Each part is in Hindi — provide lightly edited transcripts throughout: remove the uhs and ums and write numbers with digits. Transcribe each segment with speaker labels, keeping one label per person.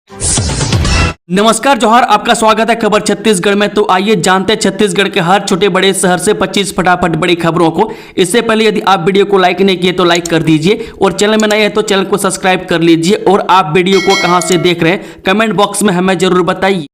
Speaker 1: नमस्कार जोहार, आपका स्वागत है खबर छत्तीसगढ़ में। तो आइए जानते हैं छत्तीसगढ़ के हर छोटे बड़े शहर से 25 फटाफट बड़ी खबरों को। इससे पहले यदि आप वीडियो को लाइक नहीं किए तो लाइक कर दीजिए और चैनल में नए हैं तो चैनल को सब्सक्राइब कर लीजिए। और आप वीडियो को कहां से देख रहे हैं कमेंट बॉक्स में हमें जरूर बताइए।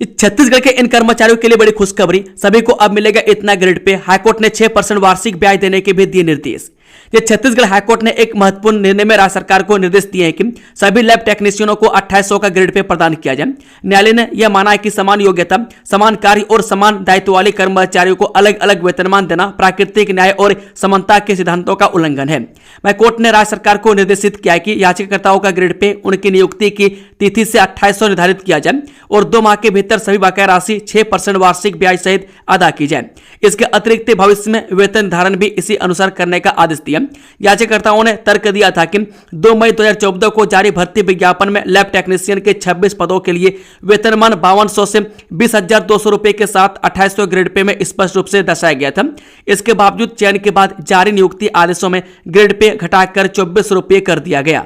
Speaker 1: छत्तीसगढ़ के इन कर्मचारियों के लिए बड़ी खुशखबरी, सभी को अब मिलेगा इतना ग्रेड पे। हाईकोर्ट ने 6% वार्षिक ब्याज देने के भी दिए निर्देश। ये छत्तीसगढ़ हाईकोर्ट ने एक महत्वपूर्ण निर्णय में राज्य सरकार को निर्देश दिए हैं कि सभी लैब टेक्नीशियनों को 2800 का ग्रेड पे प्रदान किया जाए। न्यायालय ने यह माना है कि समान योग्यता, समान कार्य और समान दायित्व वाले कर्मचारियों को अलग अलग वेतनमान देना प्राकृतिक न्याय और समानता के सिद्धांतों का उल्लंघन है। वह कोर्ट ने राज्य सरकार को निर्देशित किया है कि याचिकाकर्ताओं का ग्रेड पे उनकी नियुक्ति की तिथि से 2800 निर्धारित किया जाए और 2 माह के भीतर सभी बकाया राशि 6% वार्षिक ब्याज सहित अदा की जाए। इसके अतिरिक्त भविष्य में वेतन निर्धारण भी इसी अनुसार करने का आदेश दिया। याचिकाकर्ताओं ने तर्क दिया था कि 2 मई 2014 को जारी भर्ती विज्ञापन में लैब टेक्नीशियन के 26 पदों के लिए वेतनमान 5200 से 20,200 रुपए के साथ 2800 ग्रेड पे में स्पष्ट रूप से दर्शाया गया था। इसके बावजूद चयन के बाद जारी नियुक्ति आदेशों में ग्रेड पे घटाकर 24 रुपए कर दिया गया।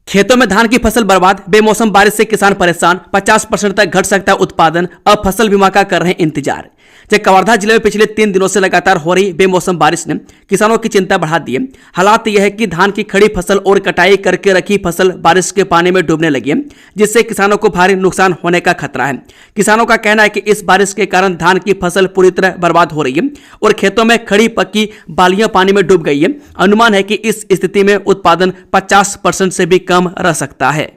Speaker 1: खेतों में धान की फसल बर्बाद, बेमौसम बारिश से किसान परेशान, 50% तक घट सकता है उत्पादन, अब फसल बीमा का कर रहे हैं इंतजार। जब कवर्धा जिले में पिछले 3 दिनों से लगातार हो रही बेमौसम बारिश ने किसानों की चिंता बढ़ा दी है। हालात यह है कि धान की खड़ी फसल और कटाई करके रखी फसल बारिश के पानी में डूबने लगी है, जिससे किसानों को भारी नुकसान होने का खतरा है। किसानों का कहना है कि इस बारिश के कारण धान की फसल पूरी तरह बर्बाद हो रही है और खेतों में खड़ी पक्की बालियां पानी में डूब गई है। अनुमान है कि इस स्थिति में उत्पादन 50% से भी कम रह सकता है।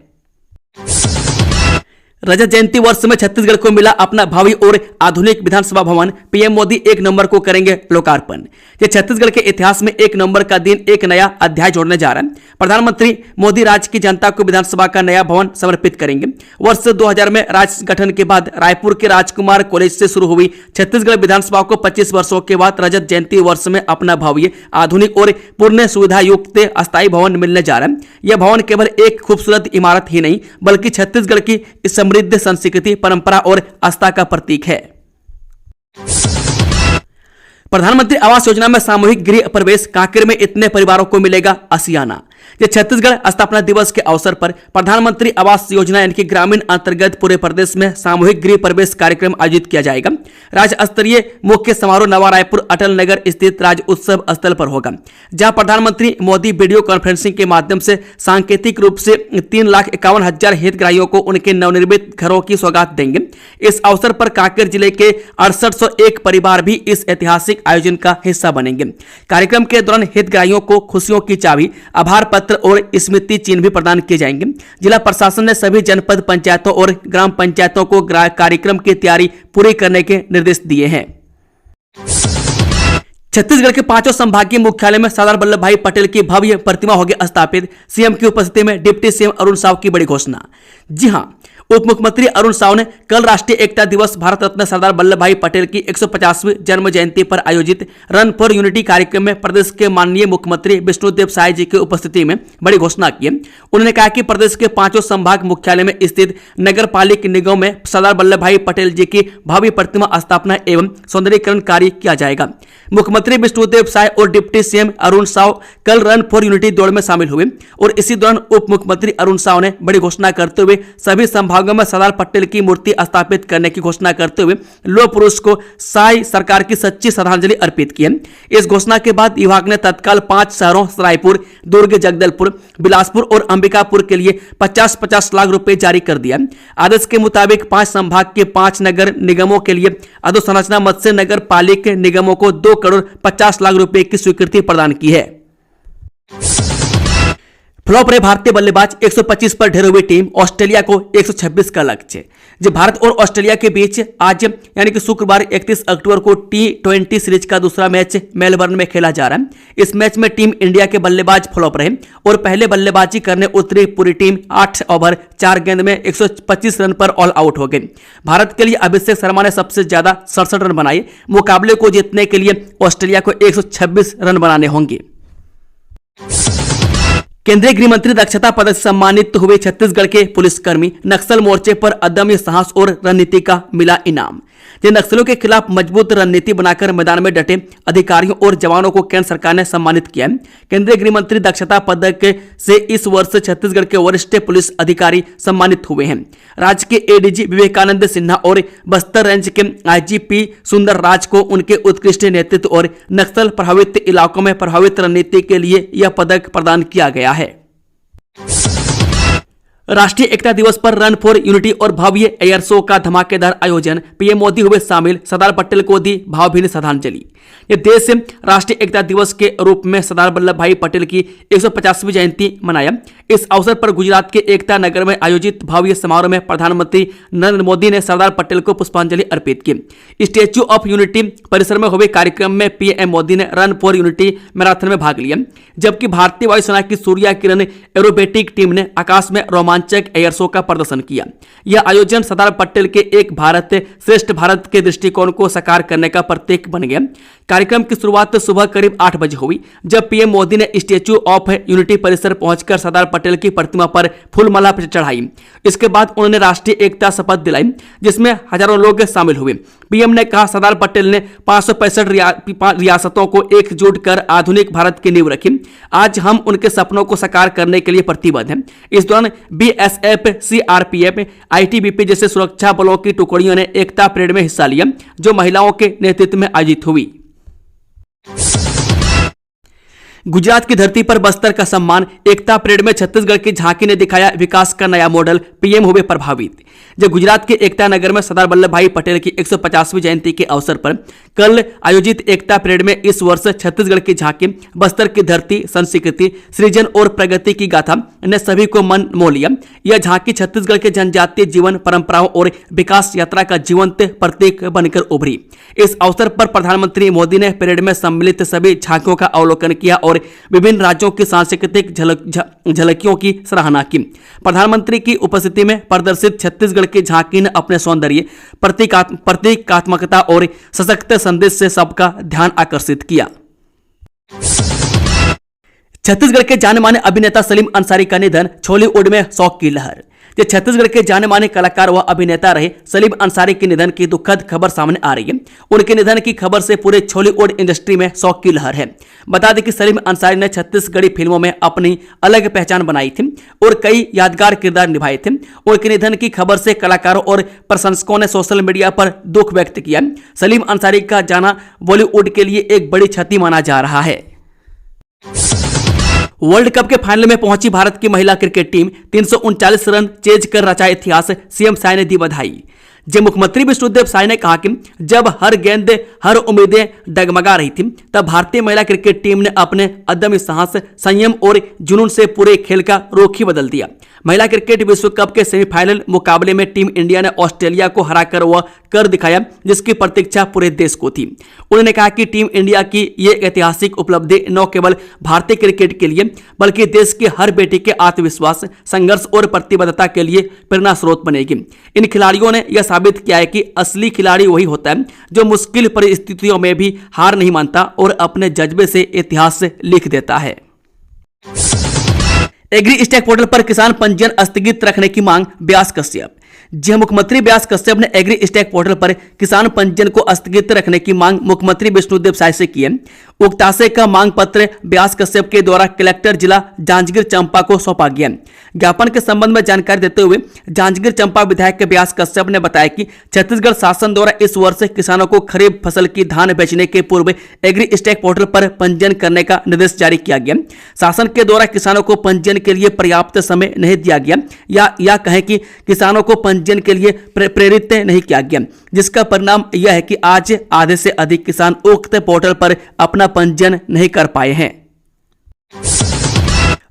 Speaker 1: रजत जयंती वर्ष में छत्तीसगढ़ को मिला अपना भावी और आधुनिक विधानसभा भवन, पीएम मोदी 1 नवंबर को करेंगे लोकार्पण। ये छत्तीसगढ़ के इतिहास में 1 नवंबर का दिन एक नया अध्याय जोड़ने जा रहा है। प्रधानमंत्री मोदी राज्य की जनता को विधानसभा का नया भवन समर्पित करेंगे। वर्ष 2000 में राज्य गठन के बाद रायपुर के राजकुमार कॉलेज से शुरू हुई छत्तीसगढ़ विधानसभा को 25 वर्षों के बाद रजत जयंती वर्ष में अपना भव्य, आधुनिक और पूर्ण सुविधा युक्त अस्थायी भवन मिलने जा रहा है। यह भवन केवल एक खूबसूरत इमारत ही नहीं बल्कि छत्तीसगढ़ की समृद्ध संस्कृति, परंपरा और आस्था का प्रतीक है। प्रधानमंत्री आवास योजना में सामूहिक गृह प्रवेश, कांकेर में इतने परिवारों को मिलेगा आशियाना। ये छत्तीसगढ़ स्थापना दिवस के अवसर पर प्रधानमंत्री आवास योजना यानी कि ग्रामीण अंतर्गत पूरे प्रदेश में सामूहिक गृह प्रवेश कार्यक्रम आयोजित किया जाएगा। राज्य स्तरीय मुख्य समारोह नवा रायपुर अटल नगर स्थित राज्य उत्सव स्थल पर होगा, जहां प्रधानमंत्री मोदी वीडियो कॉन्फ्रेंसिंग के माध्यम से सांकेतिक रूप से 3,51,000 हितग्राहियों को उनके नवनिर्मित घरों की सौगात देंगे। इस अवसर पर कांकेर जिले के 6801 परिवार भी इस ऐतिहासिक आयोजन का हिस्सा बनेंगे। कार्यक्रम के दौरान हितग्राहियों को खुशियों की चाबी, आभार पत्र और स्मृति चिन्ह भी प्रदान किए जाएंगे। जिला प्रशासन ने सभी जनपद पंचायतों और ग्राम पंचायतों को कार्यक्रम की तैयारी पूरी करने के निर्देश दिए हैं। छत्तीसगढ़ के 5 संभागीय मुख्यालय में सरदार वल्लभ भाई पटेल की भव्य प्रतिमा होगी स्थापित, सीएम की उपस्थिति में डिप्टी सीएम अरुण साव की बड़ी घोषणा। जी हां, उप मुख्यमंत्री अरुण साव ने कल राष्ट्रीय एकता दिवस भारत रत्न सरदार वल्लभ भाई पटेल की 150वीं जन्म जयंती पर आयोजित रन फॉर यूनिटी कार्यक्रम में प्रदेश के माननीय मुख्यमंत्री विष्णुदेव साय जी की उपस्थिति में बड़ी घोषणा की। उन्होंने कहा कि प्रदेश के 5 संभाग मुख्यालय में स्थित नगर पालिक निगमों में सरदार वल्लभ भाई पटेल जी की भव्य प्रतिमा स्थापना एवं सौंदर्यीकरण कार्य किया जाएगा। मुख्यमंत्री विष्णुदेव साय और डिप्टी सीएम अरुण साव कल रन फॉर यूनिटी दौड़ में शामिल हुए और इसी दौरान उप मुख्यमंत्री अरुण साव ने बड़ी घोषणा करते हुए सभी संभागों में सरदार पटेल की मूर्ति स्थापित करने की घोषणा करते हुए लौह पुरुष को साय सरकार की सच्ची श्रद्धांजलि अर्पित की। इस घोषणा के बाद विभाग ने तत्काल 5 शहरों रायपुर, दुर्ग, जगदलपुर, बिलासपुर और अंबिकापुर के लिए 50-50 लाख रुपए जारी कर दिया। आदेश के मुताबिक 5 संभाग के 5 नगर निगमों के लिए अधोसंरचना मत्स्य नगर पालिक निगमों को 2 करोड़ 50 लाख रुपए की स्वीकृति प्रदान की है। फ्लॉप रहे भारतीय बल्लेबाज, 125 पर ढेर हुई टीम, ऑस्ट्रेलिया को 126 का लक्ष्य। जब भारत और ऑस्ट्रेलिया के बीच आज यानी कि शुक्रवार 31 अक्टूबर को T20 सीरीज का दूसरा मैच मेलबर्न में खेला जा रहा है। इस मैच में टीम इंडिया के बल्लेबाज फ्लॉप रहे और पहले बल्लेबाजी करने उतरी पूरी टीम 8 ओवर 4 गेंद में 125 रन पर ऑल आउट हो गई। भारत के लिए अभिषेक शर्मा ने सबसे ज्यादा 67 रन बनाए। मुकाबले को जीतने के लिए ऑस्ट्रेलिया को 126 रन बनाने होंगे। केंद्रीय गृह मंत्री दक्षता पदक से सम्मानित हुए छत्तीसगढ़ के पुलिसकर्मी, नक्सल मोर्चे पर अदम्य साहस और रणनीति का मिला इनाम। जिन नक्सलियों के खिलाफ मजबूत रणनीति बनाकर मैदान में डटे अधिकारियों और जवानों को केंद्र सरकार ने सम्मानित किया है। केंद्रीय गृह मंत्री दक्षता पदक से इस वर्ष छत्तीसगढ़ के वरिष्ठ पुलिस अधिकारी सम्मानित हुए हैं। राज्य के एडीजी विवेकानंद सिन्हा और बस्तर रेंज के आईजीपी सुंदर राज को उनके उत्कृष्ट नेतृत्व और नक्सल प्रभावित इलाकों में प्रभावित रणनीति के लिए यह पदक प्रदान किया गया है। राष्ट्रीय एकता दिवस पर रन फॉर यूनिटी और भव्य एयर शो का धमाकेदार आयोजन, पीएम मोदी हुए शामिल, सरदार पटेल को दी भावभीनी श्रद्धांजलि। ये देश राष्ट्रीय एकता दिवस के रूप में सरदार वल्लभ भाई पटेल की 150वीं जयंती मनाया। इस अवसर पर गुजरात के एकता नगर में आयोजित भव्य समारोह में प्रधानमंत्री नरेंद्र मोदी ने सरदार पटेल को पुष्पांजलि अर्पित की। स्टैच्यू ऑफ यूनिटी परिसर में हुए कार्यक्रम में पीएम मोदी ने रन फॉर यूनिटी मैराथन में भाग लिया, जबकि भारतीय वायुसेना की सूर्या किरण एरोबेटिक टीम ने आकाश में रोमांचक एयर शो का प्रदर्शन किया। यह आयोजन सरदार पटेल के एक भारत श्रेष्ठ भारत के दृष्टिकोण को साकार करने का प्रतीक बन गया। कार्यक्रम की शुरुआत सुबह करीब 8 बजे हुई, जब पीएम मोदी ने स्टैच्यू ऑफ यूनिटी परिसर पहुंचकर सरदार पटेल की प्रतिमा पर फूलमाला चढ़ाई। इसके बाद उन्होंने राष्ट्रीय एकता शपथ दिलाई, जिसमें हजारों लोग शामिल हुए। पीएम ने कहा, सरदार पटेल ने 565 रियासतों को एकजुट कर आधुनिक भारत की नींव रखी। आज हम उनके सपनों को साकार करने के लिए प्रतिबद्ध हैं। इस दौरान बीएसएफ, सीआरपीएफ, आईटीबीपी जैसे सुरक्षा बलों की टुकड़ियों ने एकता परेड में हिस्सा लिया, जो महिलाओं के नेतृत्व में आयोजित हुई। गुजरात की धरती पर बस्तर का सम्मान, एकता परेड में छत्तीसगढ़ की झांकी ने दिखाया विकास का नया मॉडल, पीएम हुए प्रभावित। जब गुजरात के एकता नगर में सरदार वल्लभ भाई पटेल की 150वीं जयंती के अवसर पर कल आयोजित एकता परेड में इस वर्ष छत्तीसगढ़ की झांकी, बस्तर की धरती, संस्कृति, सृजन और प्रगति की गाथा ने सभी को मन मोह लिया। यह झांकी छत्तीसगढ़ के जनजातीय जीवन, परंपराओं और विकास यात्रा का जीवंत प्रतीक बनकर उभरी। इस अवसर पर प्रधानमंत्री मोदी ने परेड में सम्मिलित सभी झांकियों का अवलोकन किया और विभिन्न राज्यों की सांस्कृतिक झलकियों की सराहना की। प्रधानमंत्री की उपस्थिति में प्रदर्शित छत्तीसगढ़ की झांकी ने अपने सौंदर्य, प्रतीकात्मकता और सशक्त संदेश से सबका ध्यान आकर्षित किया। छत्तीसगढ़ के जाने माने अभिनेता सलीम अंसारी का निधन, बॉलीवुड में शोक की लहर। जो छत्तीसगढ़ के जाने माने कलाकार व अभिनेता रहे सलीम अंसारी के निधन की दुखद खबर सामने आ रही है। उनके निधन की खबर से पूरे बॉलीवुड इंडस्ट्री में शोक की लहर है। बता दें कि सलीम अंसारी ने छत्तीसगढ़ी फिल्मों में अपनी अलग पहचान बनाई थी और कई यादगार किरदार निभाए थे। उनके निधन की खबर से कलाकारों और प्रशंसकों ने सोशल मीडिया पर दुख व्यक्त किया। सलीम अंसारी का जाना बॉलीवुड के लिए एक बड़ी क्षति माना जा रहा है। वर्ल्ड कप के फाइनल में पहुंची भारत की महिला क्रिकेट टीम, 339 रन चेज कर रचा इतिहास, सीएम साय ने दी बधाई। जब मुख्यमंत्री विष्णुदेव साय ने कहा कि जब हर गेंद, हर उम्मीदें डगमगा रही थी, तब भारतीय महिला क्रिकेट टीम ने अपने अदम्य साहस, संयम और जुनून से पूरे खेल का रुख ही बदल दिया। महिला क्रिकेट विश्व कप के सेमीफाइनल मुकाबले में टीम इंडिया ने ऑस्ट्रेलिया को हराकर वह कर दिखाया जिसकी प्रतीक्षा पूरे देश को थी। उन्होंने कहा कि टीम इंडिया की ये ऐतिहासिक उपलब्धि न केवल भारतीय क्रिकेट के लिए बल्कि देश की हर बेटी के आत्मविश्वास, संघर्ष और प्रतिबद्धता के लिए प्रेरणा स्रोत बनेगी। इन खिलाड़ियों ने यह साबित किया है कि असली खिलाड़ी वही होता है जो मुश्किल परिस्थितियों में भी हार नहीं मानता और अपने जज्बे से इतिहास लिख देता है। एग्री स्टैक पोर्टल पर किसान पंजीयन स्थगित रखने की मांग, व्यास कश्यप। जी मुख्यमंत्री व्यास कश्यप ने एग्री स्टैक पोर्टल पर किसान पंजीयन को स्थगित रखने की मांग मुख्यमंत्री विष्णुदेव साय से की है। उक्त आशय का मांग पत्र व्यास कश्यप के द्वारा कलेक्टर जिला जांजगीर चांपा को सौंपा गया। ज्ञापन के संबंध में जानकारी देते हुए जांजगीर चांपा विधायक व्यास कश्यप ने बताया कि छत्तीसगढ़ शासन द्वारा इस वर्ष किसानों को खरीफ फसल की धान बेचने के पूर्व एग्री स्टैक पोर्टल पर पंजीयन करने का निर्देश जारी किया गया। शासन के द्वारा किसानों को पंजीयन के लिए पर्याप्त समय नहीं दिया गया या कहें कि किसानों को पंजीयन के लिए प्रेरित नहीं किया गया, जिसका परिणाम यह है कि आज आधे से अधिक किसान उक्त पोर्टल पर अपना पंजीयन नहीं कर पाए हैं।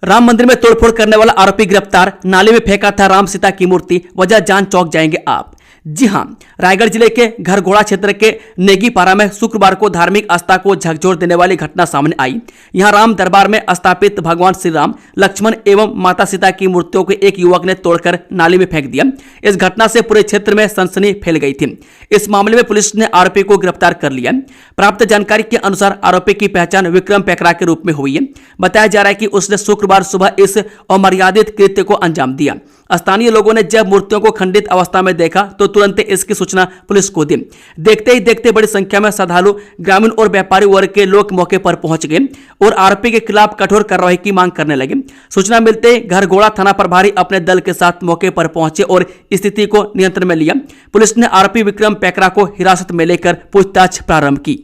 Speaker 1: राम मंदिर में तोड़फोड़ करने वाला आरोपी गिरफ्तार, नाले में फेंका था राम सीता की मूर्ति, वजह जान चौंक जाएंगे आप। जी हां, रायगढ़ जिले के घरघोड़ा क्षेत्र के नेगीपारा में शुक्रवार को धार्मिक आस्था को झकझोर देने वाली घटना सामने आई। यहां राम दरबार में स्थापित भगवान श्री राम, लक्ष्मण एवं माता सीता की मूर्तियों को एक युवक ने तोड़कर नाली में फेंक दिया। इस घटना से पूरे क्षेत्र में सनसनी फैल गई थी। इस मामले में पुलिस ने आरोपी को गिरफ्तार कर लिया। प्राप्त जानकारी के अनुसार आरोपी की पहचान विक्रम पेकरा के रूप में हुई है। बताया जा रहा है कि उसने शुक्रवार सुबह इस अमर्यादित कृत्य को अंजाम दिया। स्थानीय लोगों ने जब मूर्तियों को खंडित अवस्था में देखा तो तुरंत इसकी सूचना पुलिस को दी। देखते ही देखते बड़ी संख्या में श्रद्धालु, ग्रामीण और व्यापारी वर्ग के लोग मौके पर पहुंच गए और आरोपी के खिलाफ कठोर कार्रवाई की मांग करने लगे। सूचना मिलते ही घरघोड़ा थाना प्रभारी अपने दल के साथ मौके पर पहुंचे और स्थिति को नियंत्रण में लिया। पुलिस ने आरोपी विक्रम पैकरा को हिरासत में लेकर पूछताछ प्रारंभ की।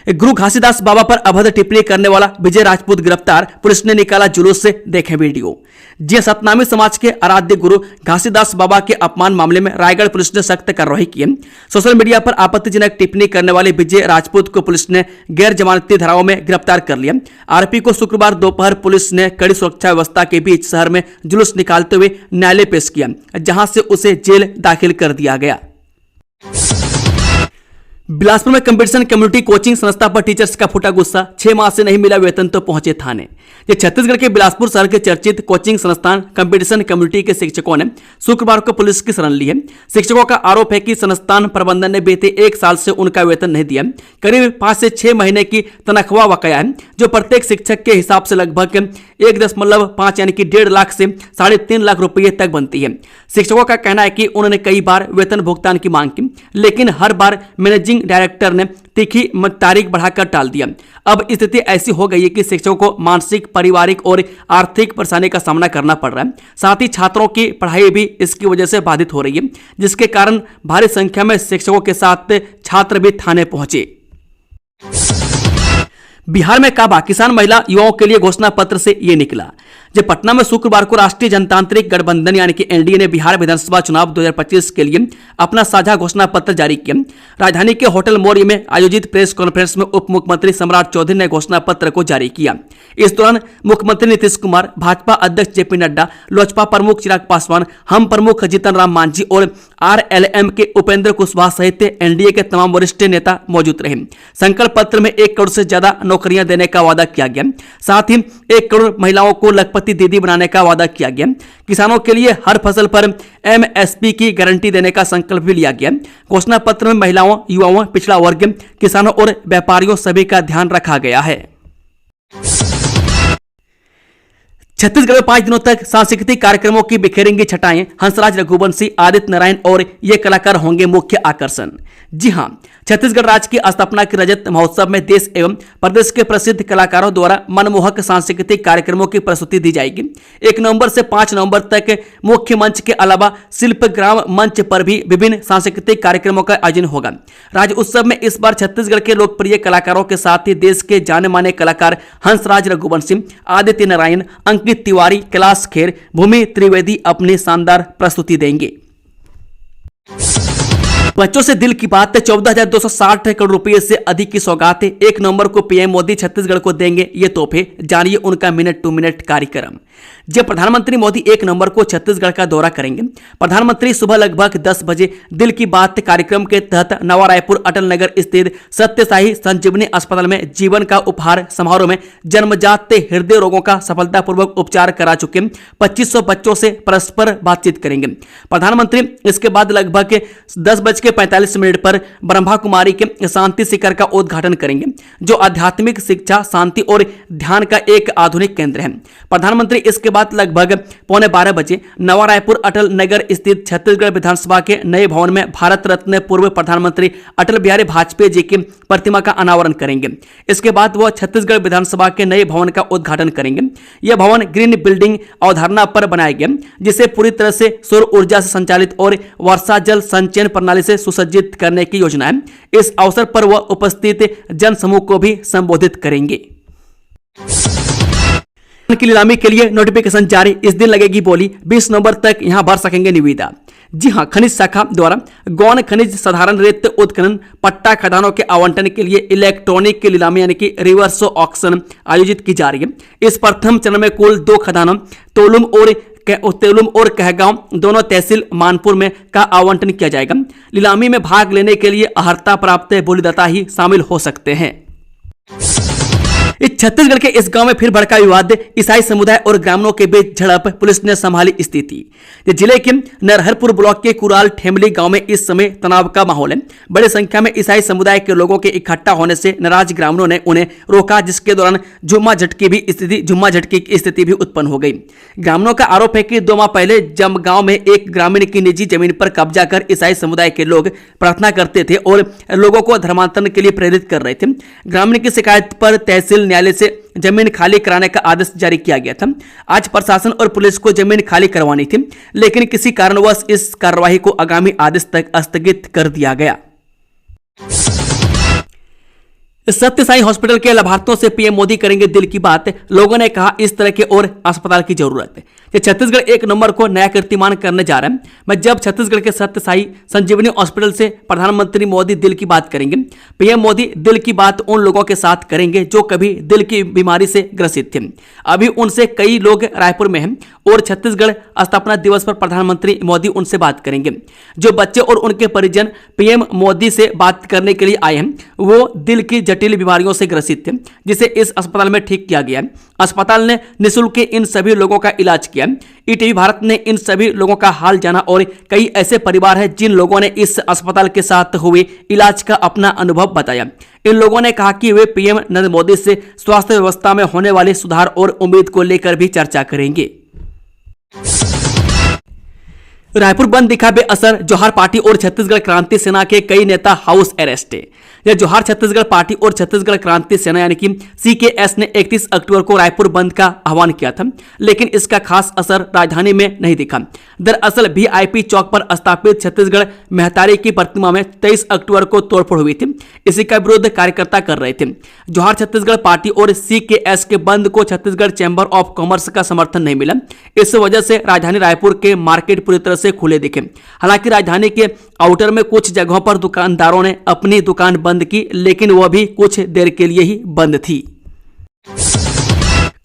Speaker 1: गुरु घासीदास बाबा पर अभद्र टिप्पणी करने वाला विजय राजपूत गिरफ्तार, पुलिस ने निकाला जुलूस से, देखें वीडियो। जी, सतनामी समाज के आराध्य गुरु घासीदास बाबा के अपमान मामले में रायगढ़ पुलिस ने सख्त कार्रवाई की है। सोशल मीडिया पर आपत्तिजनक टिप्पणी करने वाले विजय राजपूत को पुलिस ने गैर जमानती धाराओं में गिरफ्तार कर लिया। आरोपी को शुक्रवार दोपहर पुलिस ने कड़ी सुरक्षा व्यवस्था के बीच शहर में जुलूस निकालते हुए न्यायालय पेश किया, जहां से उसे जेल दाखिल कर दिया गया। बिलासपुर में कंपटीशन कम्युनिटी कोचिंग संस्था पर टीचर्स का फूटा गुस्सा, 6 माह से नहीं मिला वेतन तो पहुंचे थाने। ये छत्तीसगढ़ के बिलासपुर शहर के चर्चित कोचिंग संस्थान कंपटीशन कम्युनिटी के शिक्षकों ने शुक्रवार को पुलिस की शरण ली है। शिक्षकों का आरोप है कि संस्थान प्रबंधन ने बीते 1 साल से उनका वेतन नहीं दिया। करीब 5 से 6 महीने की तनख्वाह बकाया है, जो प्रत्येक शिक्षक के हिसाब से लगभग 1.5 यानी कि 1.5 लाख से 3.5 लाख रुपये तक बनती है। शिक्षकों का कहना है कि उन्होंने कई बार वेतन भुगतान की मांग की, लेकिन हर बार मैनेजिंग डायरेक्टर ने तीखी तारीख बढ़ाकर टाल दिया। अब स्थिति ऐसी हो गई है कि शिक्षकों को मानसिक, पारिवारिक और आर्थिक परेशानी का सामना करना पड़ रहा है। साथ ही छात्रों की पढ़ाई भी इसकी वजह से बाधित हो रही है, जिसके कारण भारी संख्या में शिक्षकों के साथ छात्र भी थाने पहुंचे। बिहार में काबा किसान महिला युवाओं के लिए घोषणा पत्र से ये निकला। जब पटना में शुक्रवार को राष्ट्रीय जनतांत्रिक गठबंधन यानी कि एनडीए ने बिहार विधानसभा चुनाव 2025 के लिए अपना साझा घोषणा पत्र जारी किया। राजधानी के होटल मौर्य में आयोजित प्रेस कॉन्फ्रेंस में उप मुख्यमंत्री सम्राट चौधरी ने घोषणा पत्र को जारी किया। इस दौरान मुख्यमंत्री नीतीश कुमार, भाजपा अध्यक्ष जेपी नड्डा, लोजपा प्रमुख चिराग पासवान, हम प्रमुख जीतन राम मांझी और आरएलएम के उपेंद्र कुशवाहा सहित एनडीए के तमाम वरिष्ठ नेता मौजूद रहे। संकल्प पत्र में 1 करोड़ से ज्यादा नौकरियां देने का वादा किया गया। साथ ही 1 करोड़ महिलाओं को लखपति दीदी बनाने का वादा किया गया। किसानों के लिए हर फसल पर एमएसपी की गारंटी देने का संकल्प भी लिया गया। घोषणा पत्र में महिलाओं, युवाओं, पिछड़ा वर्ग, किसानों और व्यापारियों सभी का ध्यान रखा गया है। छत्तीसगढ़ में 5 दिनों तक सांस्कृतिक कार्यक्रमों की बिखेरेंगी छटाएं। हंसराज, रघुवंशी, आदित्य नारायण और ये कलाकार होंगे मुख्य आकर्षण। जी हां, छत्तीसगढ़ राज्य की स्थापना के रजत महोत्सव में देश एवं प्रदेश के प्रसिद्ध कलाकारों द्वारा मनमोहक सांस्कृतिक कार्यक्रमों की प्रस्तुति दी जाएगी। 1 नवंबर से 5 नवंबर तक मुख्य मंच के अलावा शिल्पग्राम मंच पर भी विभिन्न सांस्कृतिक कार्यक्रमों का आयोजन होगा। राज्य उत्सव में इस बार छत्तीसगढ़ के लोकप्रिय कलाकारों के साथ ही देश के जाने माने कलाकार हंसराज, रघुवंशी, आदित्य नारायण, अंकित तिवारी, कैलाश खेर, भूमि त्रिवेदी अपनी शानदार प्रस्तुति देंगे। बच्चों से दिल की बात है, 14,260 करोड़ रुपए से अधिक की सौगात है। 1 नवंबर को पीएम मोदी छत्तीसगढ़ को देंगे ये तोहफे, जानिए उनका मिनट टू मिनट कार्यक्रम। जब प्रधानमंत्री मोदी 1 नवंबर को छत्तीसगढ़ का दौरा करेंगे। प्रधानमंत्री सुबह लगभग 10 बजे दिल की बात कार्यक्रम के तहत नवा रायपुर अटल नगर स्थित सत्य साई संजीवनी अस्पताल में जीवन का उपहार समारोह में जन्मजात हृदय रोगों का सफलतापूर्वक उपचार करा चुके 2500 बच्चों से परस्पर बातचीत करेंगे। प्रधानमंत्री इसके बाद लगभग 10:45 पर ब्रह्मा कुमारी के शांति शिखर का उद्घाटन करेंगे, जो आध्यात्मिक शिक्षा, शांति और ध्यान का एक आधुनिक केंद्र है। प्रधानमंत्री इसके बाद लगभग 11:15 बजे नवा रायपुर अटल नगर स्थित छत्तीसगढ़ विधानसभा के नए भवन में भारत रत्न पूर्व प्रधानमंत्री अटल बिहारी वाजपेयी जी की प्रतिमा का अनावरण करेंगे। इसके बाद वह छत्तीसगढ़ विधानसभा के नए भवन का उद्घाटन करेंगे। यह भवन ग्रीन बिल्डिंग अवधारणा पर बनाया गया, जिसे पूरी तरह से सौर ऊर्जा से संचालित और वर्षा जल संचयन प्रणाली से सुसज्जित करने की योजना है। इस अवसर पर वह उपस्थित जनसमूह को भी संबोधित करेंगे। की नीलामी के लिए नोटिफिकेशन जारी, इस दिन लगेगी बोली, 20 नवंबर तक यहां भर सकेंगे निविदा। जी हां, खनिज शाखा द्वारा गौण खनिज, साधारण रेत उत्खनन, पट्टा खदानों के आवंटन के लिए इलेक्ट्रॉनिक की नीलामी यानी कि रिवर्स ऑक्शन आयोजित की जा रही है। इस प्रथम चरण में कुल 2 खदानों तेलुम और कहगांव दोनों तहसील मानपुर में का आवंटन किया जाएगा। नीलामी में भाग लेने के लिए अर्हता प्राप्त बोलीदाता ही शामिल हो सकते हैं। इस छत्तीसगढ़ के इस गांव में फिर भड़का विवाद, ईसाई समुदाय और ग्रामीणों के बीच झड़प, पुलिस ने संभाली स्थिति। जिले के नरहरपुर ब्लॉक के कुराल ठेमली गांव में इस समय तनाव का माहौल है। बड़ी संख्या में ईसाई समुदाय के लोगों के इकट्ठा होने से नाराज ग्रामीणों ने उन्हें रोका, जिसके दौरान झुम्मा झटकी की स्थिति भी उत्पन्न हो गई। ग्रामीणों का आरोप है कि 2 माह पहले जब गांव में एक ग्रामीण की निजी जमीन पर कब्जा कर ईसाई समुदाय के लोग प्रार्थना करते थे और लोगों को धर्मांतरण के लिए प्रेरित कर रहे थे। ग्रामीण की शिकायत पर तहसील न्यायालय से जमीन खाली कराने का आदेश जारी किया गया था। आज प्रशासन और पुलिस को जमीन खाली करवानी थी, लेकिन किसी कारणवश इस कार्यवाही को आगामी आदेश तक स्थगित कर दिया गया। सत्य साई हॉस्पिटल के लाभार्थियों से पीएम मोदी करेंगे दिल की बात, लोगों ने कहा इस तरह के और अस्पताल की जरूरत है। छत्तीसगढ़ 1 नंबर को नया कीर्तिमान करने जा रहा है। मैं जब छत्तीसगढ़ के सत्य साई संजीवनी हॉस्पिटल से प्रधानमंत्री मोदी दिल की बात करेंगे। पीएम मोदी दिल की बात उन लोगों के साथ करेंगे जो कभी दिल की बीमारी से ग्रसित थे। अभी उनसे कई लोग रायपुर में हैं और छत्तीसगढ़ स्थापना दिवस पर प्रधानमंत्री मोदी उनसे बात करेंगे। जो बच्चे और उनके परिजन पीएम मोदी से बात करने के लिए आए हैं वो दिल की जटिल बीमारियों से ग्रसित थे, जिसे इस अस्पताल में ठीक किया गया है। अस्पताल ने निःशुल्क इन सभी लोगों का इलाज किया। ईटीवी भारत ने इन सभी लोगों का हाल जाना और कई ऐसे परिवार हैं जिन लोगों ने इस अस्पताल के साथ हुए इलाज का अपना अनुभव बताया। इन लोगों ने कहा कि वे पीएम नरेंद्र मोदी से स्वास्थ्य व्यवस्था में होने वाले सुधार और उम्मीद को लेकर भी चर्चा करेंगे। रायपुर बंद दिखा बेअसर, जोहार पार्टी और छत्तीसगढ़ क्रांति सेना के कई नेता हाउस अरेस्ट। यह जोहार छत्तीसगढ़ पार्टी और छत्तीसगढ़ क्रांति सेना यानी कि सीकेएस ने 31 अक्टूबर को रायपुर बंद का आह्वान किया था, लेकिन इसका खास असर राजधानी में नहीं दिखा। दरअसल वीआईपी चौक पर स्थापित छत्तीसगढ़ महतारी की प्रतिमा में 23 अक्टूबर को तोड़फोड़ हुई थी। इसी का विरोध कार्यकर्ता कर रहे थे। जोहार छत्तीसगढ़ पार्टी और सीकेएस के बंद को छत्तीसगढ़ चैंबर ऑफ कॉमर्स का समर्थन नहीं मिला। इस वजह से राजधानी रायपुर के मार्केट पूरी तरह से खुले दिखे। हालांकि राजधानी के आउटर में कुछ जगहों पर दुकानदारों ने अपनी दुकान बंद की, लेकिन वह भी कुछ देर के लिए ही बंद थी।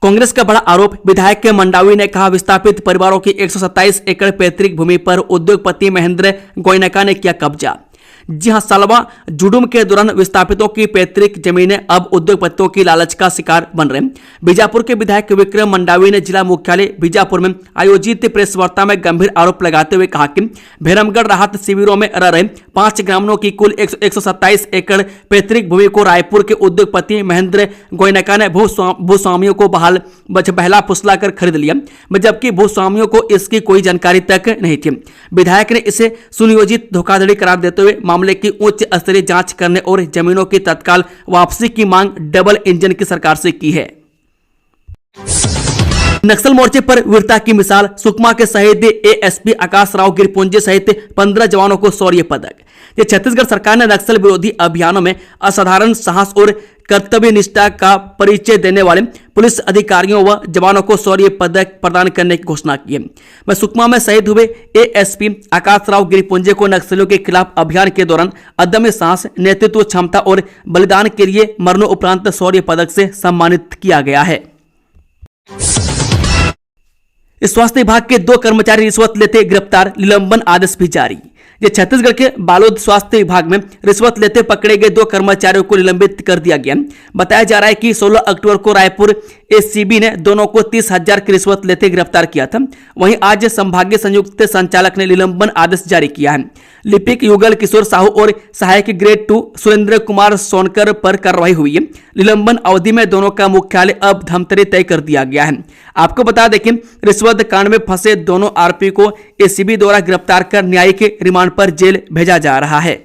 Speaker 1: कांग्रेस का बड़ा आरोप, विधायक के मंडावी ने कहा विस्थापित परिवारों की 127 एकड़ पैतृक भूमि पर उद्योगपति महेंद्र गोयनका ने किया कब्जा। जी हां, सालवा जुडुम के दौरान विस्थापितों की पैतृक जमीनें अब उद्योगपतियों की लालच का शिकार बन रहे हैं। बीजापुर के विधायक विक्रम मंडावी ने जिला मुख्यालय बीजापुर में आयोजित प्रेस वार्ता में गंभीर आरोप लगाते हुए कहा कि भैरमगढ़ राहत शिविरों में रह रहे 5 ग्रामीणों की कुल 127 एकड़ पैतृक भूमि को रायपुर के उद्योगपति महेंद्र गोयनका ने भूस्वामियों को बहला फुसला कर खरीद लिया, जबकि भूस्वामियों को इसकी कोई जानकारी तक नहीं थी। विधायक ने इसे सुनियोजित धोखाधड़ी करार देते हुए मामले की उच्च स्तरीय जांच करने और जमीनों की तत्काल वापसी की मांग डबल इंजन की सरकार से की है। नक्सल मोर्चे पर वीरता की मिसाल, सुकमा के शहीद एएसपी आकाश राव गिरपुंजे सहित 15 जवानों को शौर्य पदक। ये छत्तीसगढ़ सरकार ने नक्सल विरोधी अभियानों में असाधारण साहस और कर्तव्य निष्ठा का परिचय देने वाले पुलिस अधिकारियों व जवानों को शौर्य पदक प्रदान करने की घोषणा की है। वह सुकमा में शहीद हुए एएसपी आकाश राव गिरिपुंजे को नक्सलियों के खिलाफ अभियान के दौरान अदम्य साहस, नेतृत्व क्षमता और बलिदान के लिए मरणोपरांत शौर्य पदक से सम्मानित किया गया है। स्वास्थ्य विभाग के 2 कर्मचारी रिश्वत लेते गिरफ्तार, निलंबन आदेश भी जारी। ये छत्तीसगढ़ के बालोद स्वास्थ्य विभाग में रिश्वत लेते पकड़े गए 2 कर्मचारियों को निलंबित कर दिया गया। बताया जा रहा है कि 16 अक्टूबर को रायपुर एसीबी ने दोनों को 30,000 की रिश्वत लेते गिरफ्तार किया था। वहीं आज संभागीय संयुक्त संचालक ने निलंबन आदेश जारी किया है। लिपिक युगल किशोर साहू और सहायक ग्रेड 2 सुरेंद्र कुमार सोनकर पर कार्रवाई हुई है। निलंबन अवधि में दोनों का मुख्यालय अब धमतरी तय कर दिया गया है। आपको बता दें कि रिश्वत कांड में फंसे दोनों आरोपी को एसीबी द्वारा गिरफ्तार कर न्यायिक रिमांड पर जेल भेजा जा रहा है।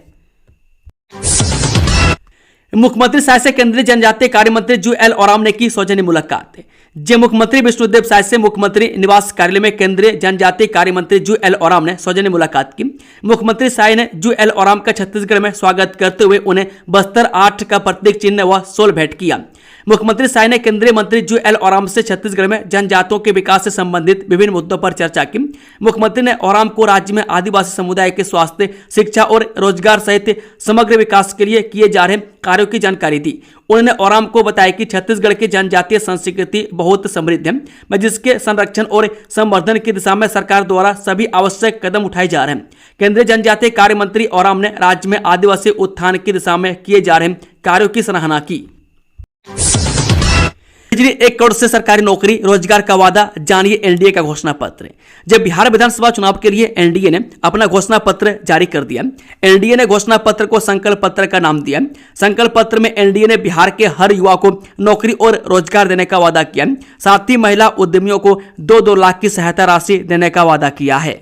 Speaker 1: मुख्यमंत्री साय से केंद्रीय जनजातीय कार्य मंत्री जुएल ओराम ने की सौजन्य मुलाकात। जे मुख्यमंत्री विष्णुदेव साय से मुख्यमंत्री निवास कार्यालय में केंद्रीय जनजातीय कार्य मंत्री जुएल ओराम ने सौजन्य मुलाकात की। मुख्यमंत्री साय ने जुएल ओराम का छत्तीसगढ़ में स्वागत करते हुए उन्हें बस्तर 8 का प्रतीक चिन्ह व शॉल भेंट किया। मुख्यमंत्री साय ने केंद्रीय मंत्री जुएल ओराम से छत्तीसगढ़ में जनजातियों के विकास से संबंधित विभिन्न मुद्दों पर चर्चा की। मुख्यमंत्री ने ओराम को राज्य में आदिवासी समुदाय के स्वास्थ्य, शिक्षा और रोजगार सहित समग्र विकास के लिए किए जा रहे कार्यों की जानकारी दी। उन्होंने ओराम को बताया कि छत्तीसगढ़ की जनजातीय संस्कृति बहुत समृद्ध है, जिसके संरक्षण और संवर्धन की दिशा में सरकार द्वारा सभी आवश्यक कदम उठाए जा रहे हैं। केंद्रीय जनजातीय कार्य मंत्री ओराम ने राज्य में आदिवासी उत्थान की दिशा में किए जा रहे कार्यों की सराहना की। बिजली 1 करोड़ से सरकारी नौकरी रोजगार का वादा, जानिए एनडीए का घोषणा पत्र। जब बिहार विधानसभा चुनाव के लिए एनडीए ने अपना घोषणा पत्र जारी कर दिया। एनडीए ने घोषणा पत्र को संकल्प पत्र का नाम दिया। संकल्प पत्र में एनडीए ने बिहार के हर युवा को नौकरी और रोजगार देने का वादा किया। साथ ही महिला उद्यमियों को 2-2 लाख की सहायता राशि देने का वादा किया है।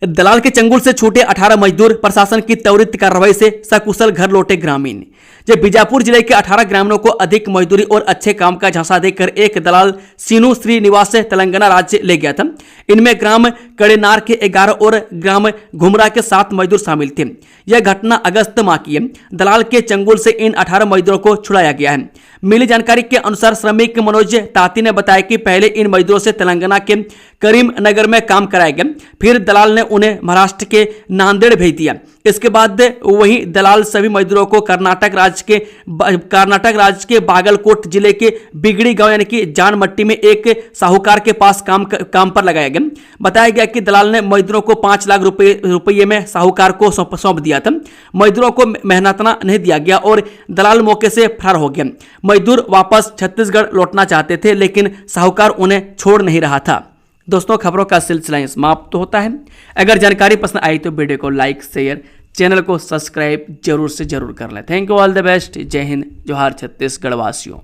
Speaker 1: दलाल के चंगुल से छूटे 18 मजदूर, प्रशासन की त्वरित कार्रवाई से सकुशल घर लौटे ग्रामीण। जब बीजापुर जिले के 18 ग्रामीणों को अधिक मजदूरी और अच्छे काम का झांसा देकर एक दलाल सीनू श्रीनिवास से तेलंगाना राज्य ले गया था। इनमें ग्राम कड़ेनार के 11 और ग्राम घुमरा के 7 मजदूर शामिल थे। यह घटना अगस्त माह की है। दलाल के चंगुल से इन 18 मजदूरों को छुड़ाया गया है। मिली जानकारी के अनुसार श्रमिक मनोज ताती ने बताया कि पहले इन मजदूरों से तेलंगाना के करीमनगर में काम कराया गया, फिर दलाल ने उन्हें महाराष्ट्र के नांदेड़ भेज दिया। इसके बाद वही दलाल सभी मजदूरों को कर्नाटक राज्य के बागलकोट जिले के बिगड़ी गांव यानी कि जानमट्टी में एक साहूकार के पास काम पर लगाया गया। बताया गया कि दलाल ने मजदूरों को 5 लाख रुपये में साहूकार को सौंप दिया था। मजदूरों को मेहनतना नहीं दिया गया और दलाल मौके से फरार हो गया। मजदूर वापस छत्तीसगढ़ लौटना चाहते थे, लेकिन साहूकार उन्हें छोड़ नहीं रहा था। दोस्तों, खबरों का सिलसिला समाप्त होता है। अगर जानकारी पसंद आई तो वीडियो को लाइक, शेयर, चैनल को सब्सक्राइब जरूर से जरूर कर लें। Thank you, all the best. जय हिंद, जोहार छत्तीसगढ़ वासियों।